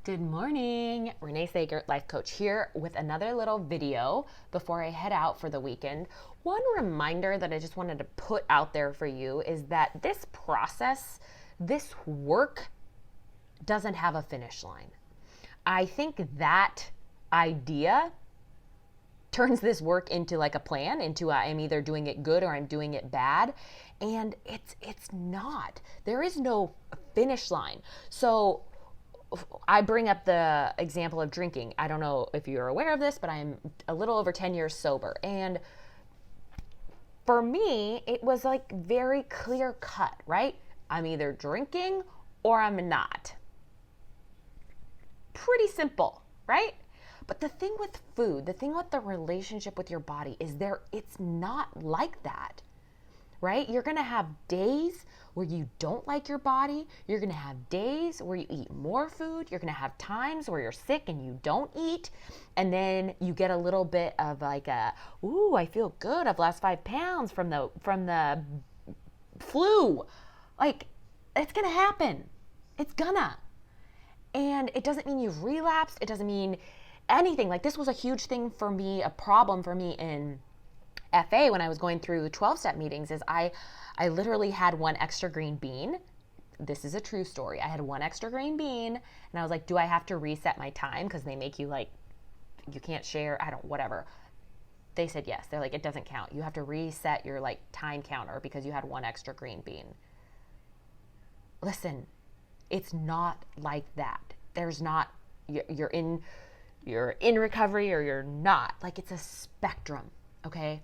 Good morning. Renee Sager, life coach here with another little video before I head out for the weekend. One reminder that I just wanted to put out there for you is that this process, this work doesn't have a finish line. I think that idea turns this work into like a plan, into I'm either doing it good or I'm doing it bad. And it's not. There is no finish line. So I bring up the example of drinking. I don't know if you're aware of this, but I'm a little over 10 years sober. And for me, it was like very clear cut, right? I'm either drinking or I'm not. Pretty simple, right? But the thing with food, the thing with the relationship with your body is it's not like that. Right? You're going to have days where you don't like your body. You're going to have days where you eat more food. You're going to have times where you're sick and you don't eat. And then you get a little bit of like ooh, I feel good. I've lost 5 pounds from the flu. Like, it's going to happen. It's gonna. And it doesn't mean you've relapsed. It doesn't mean anything. Like, this was a huge thing for me, a problem for me in FA when I was going through 12-step meetings is I literally had one extra green bean. This is a true story. I had one extra green bean and I was like, do I have to reset my time? Because they make you like, you can't share, whatever. They said yes. They're like, it doesn't count. You have to reset your like time counter because you had one extra green bean. Listen, it's not like that. There's not, you're in recovery or you're not. Like, it's a spectrum, okay?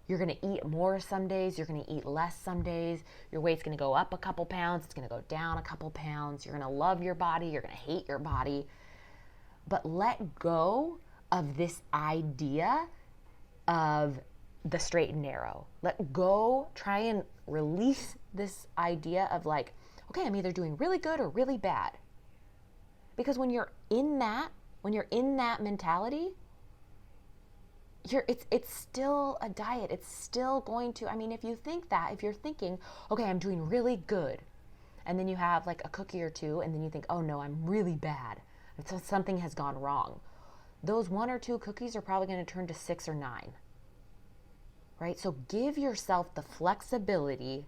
You're going to eat more some days. You're going to eat less some days. Your weight's going to go up a couple pounds. It's going to go down a couple pounds. You're going to love your body. You're going to hate your body. But let go of this idea of the straight and narrow. Let go. Try and release this idea of like, okay, I'm either doing really good or really bad. Because when you're in that mentality, it's still a diet. It's still going to, if you think that, if you're thinking, okay, I'm doing really good, and then you have like a cookie or two, and then you think, oh no, I'm really bad. And so something has gone wrong. Those 1 or 2 cookies are probably going to turn to 6 or 9. Right? So give yourself the flexibility,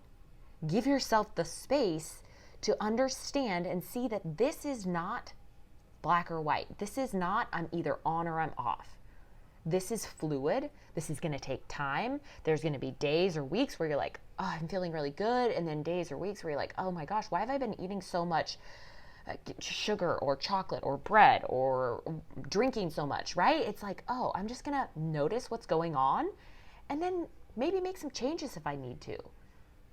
give yourself the space to understand and see that this is not black or white. This is not I'm either on or I'm off. This is fluid. This is going to take time. There's going to be days or weeks where you're like, oh, I'm feeling really good. And then days or weeks where you're like, oh my gosh, why have I been eating so much sugar or chocolate or bread or drinking so much, right? It's like, oh, I'm just going to notice what's going on and then maybe make some changes if I need to.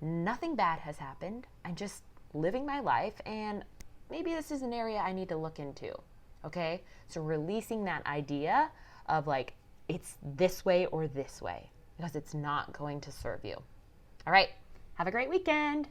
Nothing bad has happened. I'm just living my life, and maybe this is an area I need to look into, okay? So releasing that idea of like, it's this way or this way, because it's not going to serve you. All right, have a great weekend.